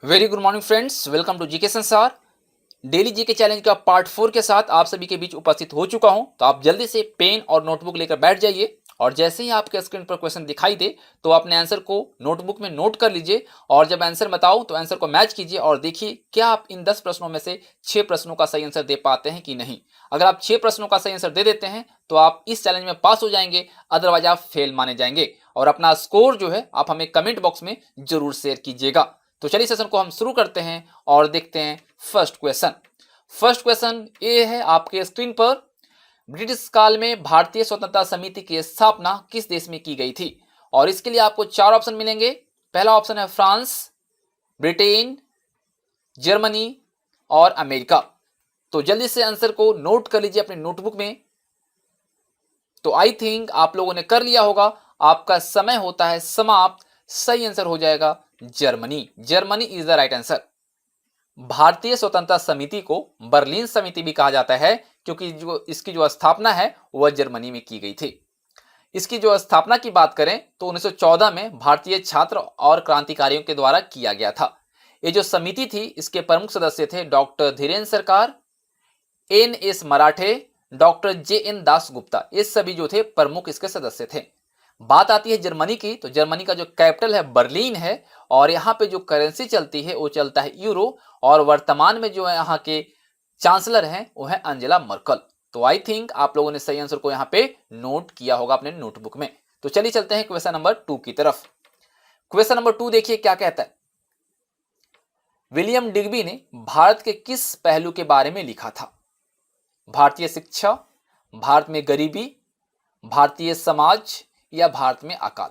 Very good morning friends, welcome to GK Sansar. Daily GK challenge का part 4 के साथ आप सभी के बीच उपस्थित हो चुका हूं। तो आप जल्दी से पेन और नोटबुक लेकर बैठ जाइए और जैसे ही आपके स्क्रीन पर क्वेश्चन दिखाई दे तो अपने आंसर को नोटबुक में नोट कर लीजिए और जब आंसर बताऊं तो आंसर को मैच कीजिए और देखिए क्या आप इन 10 प्रश्नों में से 6 प्रश्नों का सही आंसर दे पाते हैं कि नहीं। अगर आप 6 प्रश्नों का सही आंसर दे देते हैं तो आप इस चैलेंज में पास हो जाएंगे, अदरवाइज आप फेल माने जाएंगे। और अपना स्कोर जो है आप हमें कमेंट बॉक्स में जरूर शेयर कीजिएगा। तो चलिए सेशन को हम शुरू करते हैं और देखते हैं फर्स्ट क्वेश्चन। फर्स्ट क्वेश्चन ये है आपके स्क्रीन पर। ब्रिटिश काल में भारतीय स्वतंत्रता समिति की स्थापना किस देश में की गई थी? और इसके लिए आपको 4 ऑप्शन मिलेंगे। पहला ऑप्शन है फ्रांस, ब्रिटेन, जर्मनी और अमेरिका। तो जल्दी से आंसर को नोट कर लीजिए अपने नोटबुक में। तो आई थिंक आप लोगों ने कर लिया होगा। आपका समय होता है समाप्त। सही आंसर हो जाएगा Germany. Germany is the right answer. भारतीय स्वतंत्रता समिति को बर्लिन समिति भी कहा जाता है क्योंकि जो इसकी जो स्थापना है वह जर्मनी में की गई थी। इसकी जो स्थापना की बात करें तो 1914 में भारतीय छात्र और क्रांतिकारियों के द्वारा किया गया था। ये जो समिति थी इसके प्रमुख सदस्य थे डॉक्टर धीरेन्द्र सरकार, एन.एस. मराठे, डॉक्टर जे.एन. दास गुप्ता। ये सभी जो थे प्रमुख इसके सदस्य थे। बात आती है जर्मनी की, तो जर्मनी का जो कैपिटल है बर्लिन है और यहाँ पे जो करेंसी चलती है वो चलता है यूरो। और वर्तमान में जो है यहाँ के चांसलर हैं वो है अंजेला मर्कल। तो आई थिंक आप लोगों ने सही आंसर को यहाँ पे नोट किया होगा अपने नोटबुक में। तो चलिए चलते हैं क्वेश्चन नंबर 2 की तरफ। क्वेश्चन नंबर 2 देखिए क्या कहता है। विलियम डिग्बी ने भारत के किस पहलू के बारे में लिखा था? भारतीय शिक्षा, भारत में गरीबी, भारतीय समाज या भारत में अकाल।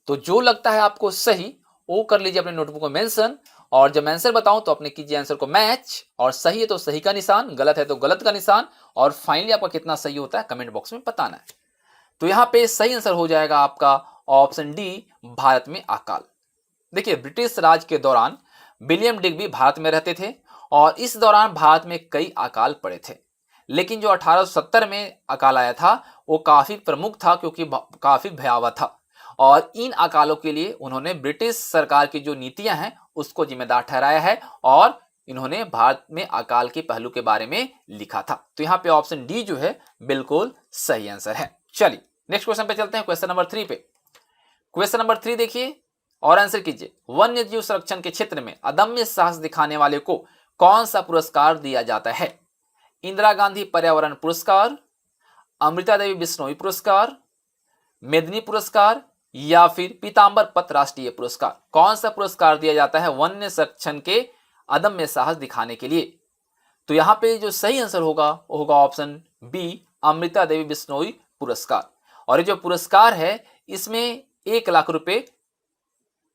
तो जो लगता है आपको सही वो कर लीजिए अपने नोटबुक में मेंशन और जब आंसर बताऊं तो अपने कीजिए आंसर को मैच। और सही है तो सही का निशान, गलत है तो गलत का निशान। और फाइनली आपका कितना सही होता है कमेंट बॉक्स में बताना है। तो यहां पे सही आंसर हो जाएगा आपका ऑप्शन डी, भारत में अकाल। देखिए ब्रिटिश राज के दौरान विलियम डिग्बी भारत में रहते थे और इस दौरान भारत में कई अकाल पड़े थे। लेकिन जो 1870 में अकाल आया था वो काफी प्रमुख था क्योंकि काफी भयावह था। और इन अकालों के लिए उन्होंने ब्रिटिश सरकार की जो नीतियां हैं उसको जिम्मेदार ठहराया है और इन्होंने भारत में अकाल के पहलू के बारे में लिखा था। तो यहाँ पे ऑप्शन डी जो है बिल्कुल सही आंसर है। चलिए नेक्स्ट क्वेश्चन पे चलते हैं, क्वेश्चन नंबर 3 पे। क्वेश्चन नंबर 3 देखिए और आंसर कीजिए। वन्य जीव संरक्षण के क्षेत्र में अदम्य साहस दिखाने वाले को कौन सा पुरस्कार दिया जाता है? इंदिरा गांधी पर्यावरण पुरस्कार, अमृता देवी बिश्नोई पुरस्कार, मेदिनी पुरस्कार या फिर पीतांबर पत राष्ट्रीय पुरस्कार। कौन सा पुरस्कार दिया जाता है वन्य संरक्षण के अदम्य साहस दिखाने के लिए? तो यहां पे जो सही आंसर होगा वो होगा ऑप्शन बी, अमृता देवी बिश्नोई पुरस्कार। और ये जो पुरस्कार है इसमें 1 लाख रुपए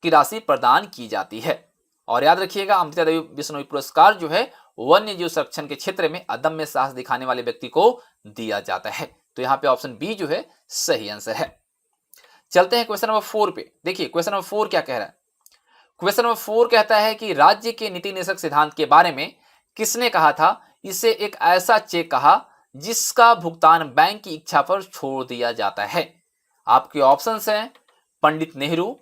की राशि प्रदान की जाती है। और याद रखिएगा अमृता देवी बिश्नोई पुरस्कार जो है वन्य जीव संरक्षण के क्षेत्र में अदम्य साहस दिखाने वाले व्यक्ति को दिया जाता है। तो यहाँ पे ऑप्शन बी जो है सही आंसर है। चलते हैं क्वेश्चन नंबर 4 पे। देखिए क्वेश्चन नंबर 4 क्या कह रहा है। क्वेश्चन नंबर 4 कहता है कि राज्य के नीति निर्देशक सिद्धांत के बारे में किसने कहा था? इसे एक ऐसा चेक कहा जिसका भुगतान बैंक की इच्छा पर छोड़ दिया जाता है। आपके ऑप्शंस हैं पंडित नेहरू,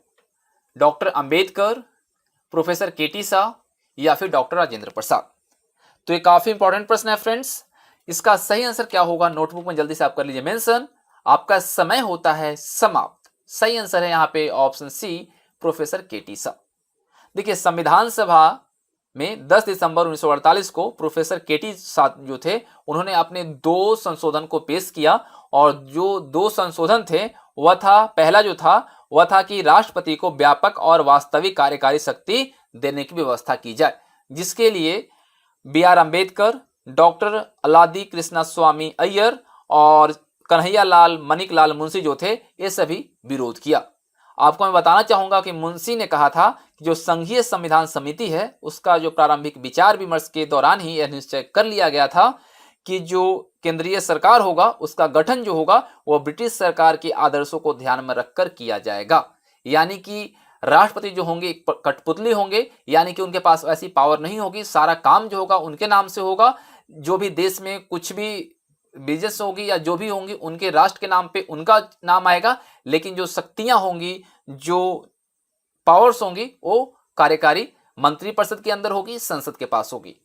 डॉक्टर अंबेडकर, प्रोफेसर केटी शाह या फिर डॉक्टर राजेंद्र प्रसाद। तो ये काफी इंपॉर्टेंट प्रश्न है फ्रेंड्स। इसका सही आंसर क्या होगा नोटबुक में जल्दी से आप कर लीजिए मेंशन। आपका समय होता है समाप्त। सही आंसर है यहाँ पे ऑप्शन सी, प्रोफेसर केटी शाह। देखिए संविधान सभा में 10 दिसंबर 1948 को प्रोफेसर केटी शाह जो थे उन्होंने अपने 2 संशोधन को पेश किया। और जो 2 संशोधन थे वह था, पहला जो था वह था कि राष्ट्रपति को व्यापक और वास्तविक कार्यकारी शक्ति देने की व्यवस्था की जाए, जिसके लिए बी.आर. अंबेडकर, डॉक्टर अलादी कृष्णा स्वामी अय्यर और कन्हैया लाल मणिकलाल मुंशी जो थे ये सभी विरोध किया। आपको मैं बताना चाहूंगा कि मुंशी ने कहा था कि जो संघीय संविधान समिति है उसका जो प्रारंभिक विचार विमर्श के दौरान ही यह निश्चय कर लिया गया था कि जो केंद्रीय सरकार होगा उसका गठन जो होगा वह ब्रिटिश सरकार के आदर्शों को ध्यान में रखकर किया जाएगा। यानी कि राष्ट्रपति जो होंगे एक कठपुतली होंगे, यानी कि उनके पास ऐसी पावर नहीं होगी, सारा काम जो होगा उनके नाम से होगा। जो भी देश में कुछ भी बिजनेस होगी या जो भी होंगी उनके राष्ट्र के नाम पे उनका नाम आएगा, लेकिन जो शक्तियां होंगी, जो पावर्स होंगी वो कार्यकारी मंत्रिपरिषद के अंदर होगी, संसद के पास होगी।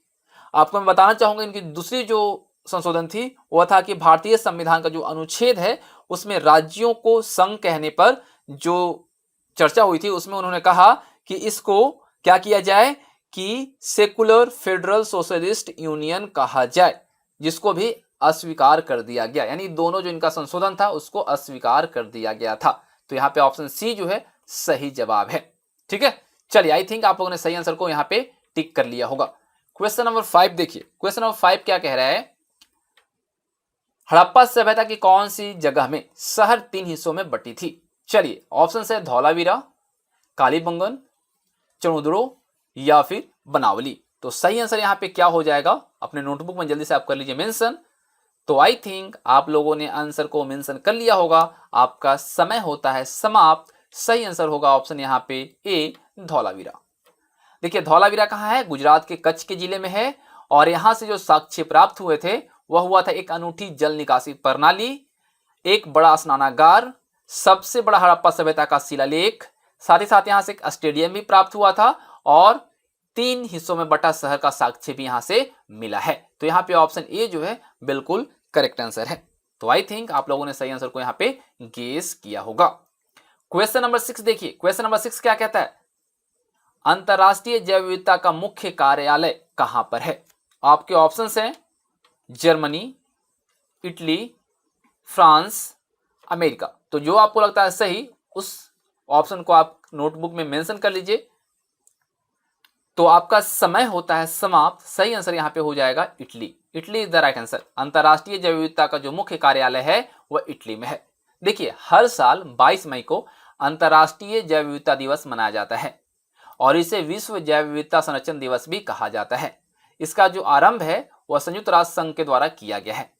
आपको मैं बताना चाहूंगा इनकी दूसरी जो संशोधन थी वह था कि भारतीय संविधान का जो अनुच्छेद है उसमें राज्यों को संघ कहने पर जो चर्चा हुई थी उसमें उन्होंने कहा कि इसको क्या किया जाए कि सेकुलर फेडरल सोशलिस्ट यूनियन कहा जाए, जिसको भी अस्वीकार कर दिया गया। यानी दोनों जो इनका संशोधन था उसको अस्वीकार कर दिया गया था। तो यहाँ पे ऑप्शन सी जो है सही जवाब है। ठीक है, चलिए आई थिंक आप लोगों ने सही आंसर को यहाँ पे टिक कर लिया होगा। क्वेश्चन नंबर 5 देखिए, क्वेश्चन नंबर 5 क्या कह रहा है, हड़प्पा सभ्यता की कौन सी जगह में शहर 3 हिस्सों में बटी थी। चलिए ऑप्शन है धौलावीरा, कालीबंगन, चणुद्रो या फिर बनावली। तो सही आंसर यहाँ पे क्या हो जाएगा, अपने नोटबुक में जल्दी से आप कर लीजिए मेंशन। तो आई थिंक आप लोगों ने आंसर को मेंशन कर लिया होगा। आपका समय होता है समाप्त। सही आंसर होगा ऑप्शन यहाँ पे ए, धौलावीरा। देखिए धौलावीरा कहाँ है, गुजरात के कच्छ के जिले में है। और यहां से जो साक्ष्य प्राप्त हुए थे वह हुआ था एक अनूठी जल निकासी प्रणाली, एक बड़ा स्नानागार, सबसे बड़ा हड़प्पा सभ्यता का शिलालेख, साथ ही साथ यहां से एक स्टेडियम भी प्राप्त हुआ था और 3 हिस्सों में बटा शहर का साक्ष्य भी यहां से मिला है। तो यहाँ पे ऑप्शन ए जो है बिल्कुल करेक्ट आंसर है। तो आई थिंक आप लोगों ने सही आंसर को यहाँ पे गेस किया होगा। क्वेश्चन नंबर 6 देखिए, क्वेश्चन नंबर 6 क्या कहता है, अंतरराष्ट्रीय जैव विविधता का मुख्य कार्यालय कहां पर है। आपके ऑप्शंस हैं जर्मनी, इटली, फ्रांस, अमेरिका। तो जो आपको लगता है सही उस ऑप्शन को आप नोटबुक में मेंशन कर लीजिए। तो आपका समय होता है समाप्त। सही आंसर यहां पे हो जाएगा Italy. Italy is the right answer. अंतरराष्ट्रीय जैव विविधता का जो मुख्य कार्यालय है वह इटली में है। देखिए हर साल 22 मई को अंतरराष्ट्रीय जैव विविधता दिवस मनाया जाता है और इसे विश्व जैव विविधता संरक्षण दिवस भी कहा जाता है। इसका जो आरंभ है वह संयुक्त राष्ट्र संघ के द्वारा किया गया है।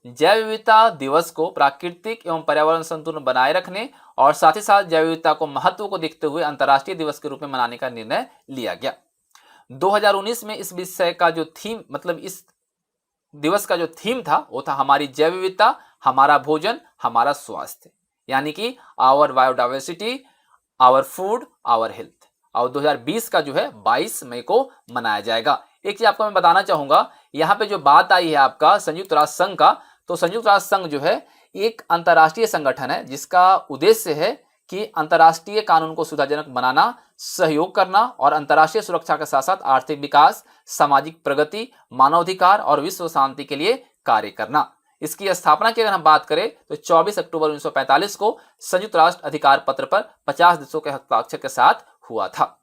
जैव विविधता दिवस को प्राकृतिक एवं पर्यावरण संतुलन बनाए रखने और साथ ही साथ जैव विविधता को महत्व को देखते हुए अंतर्राष्ट्रीय दिवस के रूप में मनाने का निर्णय लिया गया। 2019 में इस विषय का जो थीम, मतलब इस दिवस का जो थीम था वो था हमारी जैव विविधता, हमारा भोजन, हमारा स्वास्थ्य, यानी कि our biodiversity, our food, our health. और 2020 का जो है 22 मई को मनाया जाएगा। एक चीज आपको मैं बताना चाहूंगा, यहाँ पे जो बात आई है आपका संयुक्त राष्ट्र संघ का, तो संयुक्त राष्ट्र संघ जो है एक अंतर्राष्ट्रीय संगठन है जिसका उद्देश्य है कि अंतर्राष्ट्रीय कानून को सुविधाजनक बनाना, सहयोग करना और अंतर्राष्ट्रीय सुरक्षा के साथ साथ आर्थिक विकास, सामाजिक प्रगति, मानवाधिकार और विश्व शांति के लिए कार्य करना। इसकी स्थापना की अगर हम बात करें तो 24 अक्टूबर 1945 को संयुक्त राष्ट्र अधिकार पत्र पर 50 देशों के हस्ताक्षर के साथ हुआ था।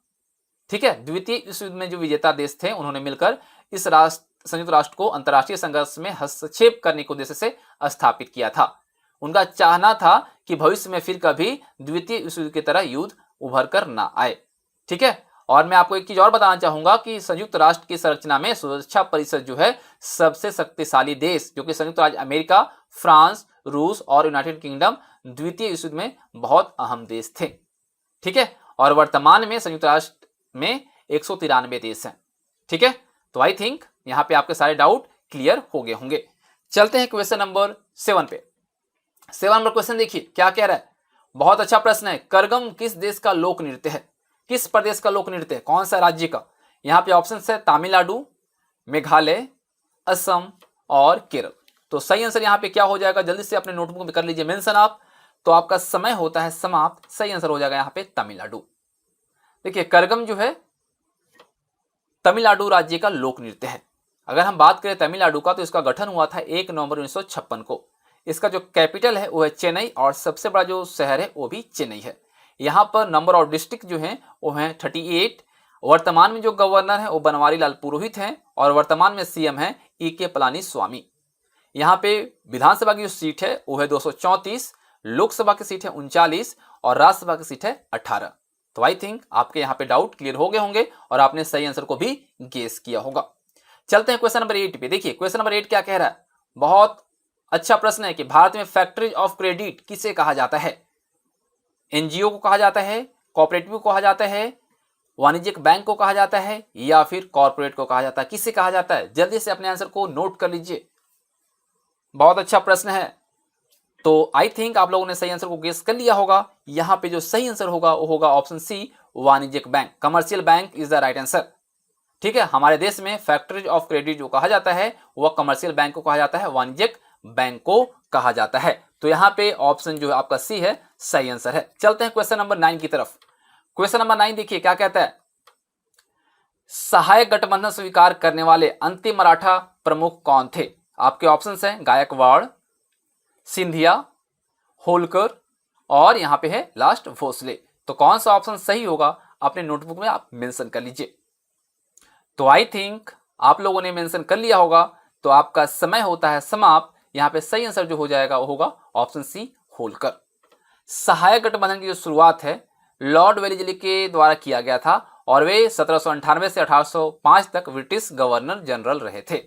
ठीक है, द्वितीय विश्व युद्ध में जो विजेता देश थे उन्होंने मिलकर इस संयुक्त राष्ट्र को अंतर्राष्ट्रीय संघर्ष में हस्तक्षेप करने के उद्देश्य से स्थापित किया था। उनका चाहना था कि भविष्य में फिर कभी द्वितीय विश्व युद्ध की तरह युद्ध उभर कर ना आए। ठीक है, और मैं आपको एक चीज और बताना चाहूंगा कि संयुक्त राष्ट्र की संरचना में सुरक्षा परिषद जो है सबसे शक्तिशाली देश जो कि संयुक्त राज्य अमेरिका, फ्रांस, रूस और यूनाइटेड किंगडम द्वितीय विश्व युद्ध में बहुत अहम देश थे। ठीक है, और वर्तमान में संयुक्त राष्ट्र में 193 देश हैं। ठीक है, तो आई थिंक यहां पे आपके सारे डाउट क्लियर हो गए होंगे। चलते हैं क्वेश्चन नंबर 7 पे। 7 नंबर क्वेश्चन देखिए क्या कह रहा है, बहुत अच्छा प्रश्न है। करगम किस देश का लोक नृत्य है, किस प्रदेश का लोक नृत्य है, कौन सा राज्य का। यहाँ पे ऑप्शन है तमिलनाडु, मेघालय, असम और केरल। तो सही आंसर यहाँ पे क्या हो जाएगा, जल्दी से अपने नोटबुक में कर लीजिए मेंशन आप। तो आपका समय होता है समाप्त। सही आंसर हो जाएगा यहाँ पे तमिलनाडु। देखिए करगम जो है तमिलनाडु राज्य का लोक नृत्य है। अगर हम बात करें तमिलनाडु का तो इसका गठन हुआ था 1 नवंबर 1956 को। इसका जो कैपिटल है वो है चेन्नई और सबसे बड़ा जो शहर है वो भी चेन्नई है। यहाँ पर नंबर ऑफ डिस्ट्रिक्ट जो हैं वो हैं 38। वर्तमान में जो गवर्नर है वो बनवारी लाल पुरोहित हैं और वर्तमान में सीएम है E.K. पलानीस्वामी। यहाँ पे विधानसभा की जो सीट है वो है 234, लोकसभा की सीट है 39 और राज्यसभा की सीट है 18। तो आई थिंक आपके यहाँ पे डाउट क्लियर हो गए होंगे और आपने सही आंसर को भी गेस किया होगा। चलते हैं क्वेश्चन नंबर 8 पे। देखिए क्वेश्चन नंबर 8 क्या कह रहा है, बहुत अच्छा प्रश्न है कि भारत में फैक्ट्रीज ऑफ क्रेडिट किसे कहा जाता है। एनजीओ को कहा जाता है, कोऑपरेटिव को कहा जाता है, वाणिज्यिक बैंक को कहा जाता है या फिर कॉर्पोरेट को कहा जाता है, किसे कहा जाता है। जल्दी से अपने आंसर को नोट कर लीजिए, बहुत अच्छा प्रश्न है। तो आई थिंक आप लोगों ने सही आंसर को गेस कर लिया होगा। यहाँ पे जो सही आंसर होगा वो होगा ऑप्शन सी, वाणिज्यिक bank, commercial bank is the right answer. ठीक है, हमारे देश में फैक्ट्रीज ऑफ क्रेडिट जो कहा जाता है वह कमर्शियल बैंक को कहा जाता है, वाणिज्यिक बैंक को कहा जाता है। तो यहां पे ऑप्शन जो है आपका सी है, सही आंसर है। चलते हैं क्वेश्चन नंबर 9 की तरफ। क्वेश्चन नंबर 9 देखिए क्या कहता है, सहायक गठबंधन स्वीकार करने वाले अंतिम मराठा प्रमुख कौन थे? आपके ऑप्शंस हैं गायकवाड़, सिंधिया, होलकर और यहां पे है लास्ट भोसले। तो कौन सा ऑप्शन सही होगा अपने नोटबुक में आप मेंशन कर लीजिए। तो आई थिंक आप लोगों ने मेंशन कर लिया होगा, तो आपका समय होता है समाप्त। यहां पे सही आंसर जो हो जाएगा वो होगा ऑप्शन सी, होलकर। सहायक गठबंधन की जो शुरुआत है लॉर्ड वेलेस्ली के द्वारा किया गया था और वे 1798 से 1805 तक ब्रिटिश गवर्नर जनरल रहे थे।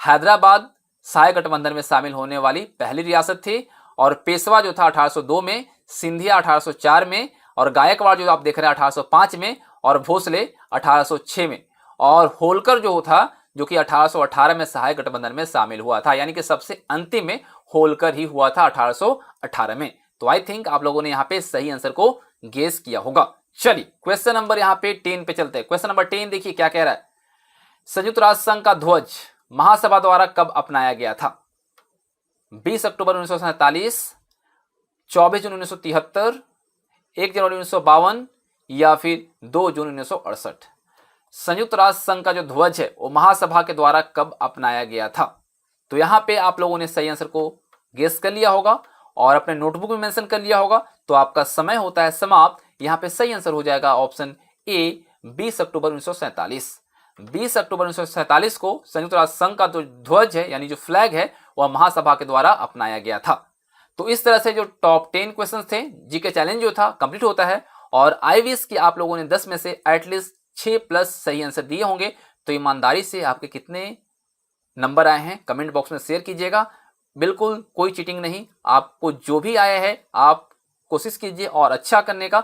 हैदराबाद सहायक गठबंधन में शामिल होने वाली पहली रियासत थी और पेशवा जो था 1802 में, सिंधिया 1804 में और गायकवाड़ जो आप देख रहे हैं 1805 में और भोसले 1806 में और होलकर जो था जो कि 1818 में सहायक गठबंधन में शामिल हुआ था, यानी कि सबसे अंतिम में होलकर ही हुआ था 1818 में। तो आई थिंक आप लोगों ने यहाँ पे सही आंसर को गेस किया होगा। चलिए क्वेश्चन नंबर यहाँ पे 10 पे चलते हैं। क्वेश्चन नंबर 10 देखिए क्या कह रहा है, संयुक्त राष्ट्र संघ का ध्वज महासभा द्वारा कब अपनाया गया था? 20 अक्टूबर 1947, 24 जून 1973, 1 जनवरी 1952 या फिर 2 जून 1968। संयुक्त राष्ट्र संघ का जो ध्वज है वो महासभा के द्वारा कब अपनाया गया था? तो यहां पे आप लोगों ने सही आंसर को गेस कर लिया होगा और अपने नोटबुक में मेंशन कर लिया होगा। तो आपका समय होता है समाप्त। यहां पे सही आंसर हो जाएगा ऑप्शन ए, 20 अक्टूबर 1947। 20 अक्टूबर 1947 को संयुक्त राष्ट्र संघ का जो ध्वज है यानी जो फ्लैग है वह महासभा के द्वारा अपनाया गया था। तो इस तरह से जो टॉप 10 क्वेश्चन थे जीके चैलेंज जो था कंप्लीट होता है और आई विश कि आप लोगों ने 10 में से एटलीस्ट 6+ सही आंसर दिए होंगे। तो ईमानदारी से आपके कितने नंबर आए हैं कमेंट बॉक्स में शेयर कीजिएगा। बिल्कुल कोई चीटिंग नहीं, आपको जो भी आया है आप कोशिश कीजिए और अच्छा करने का।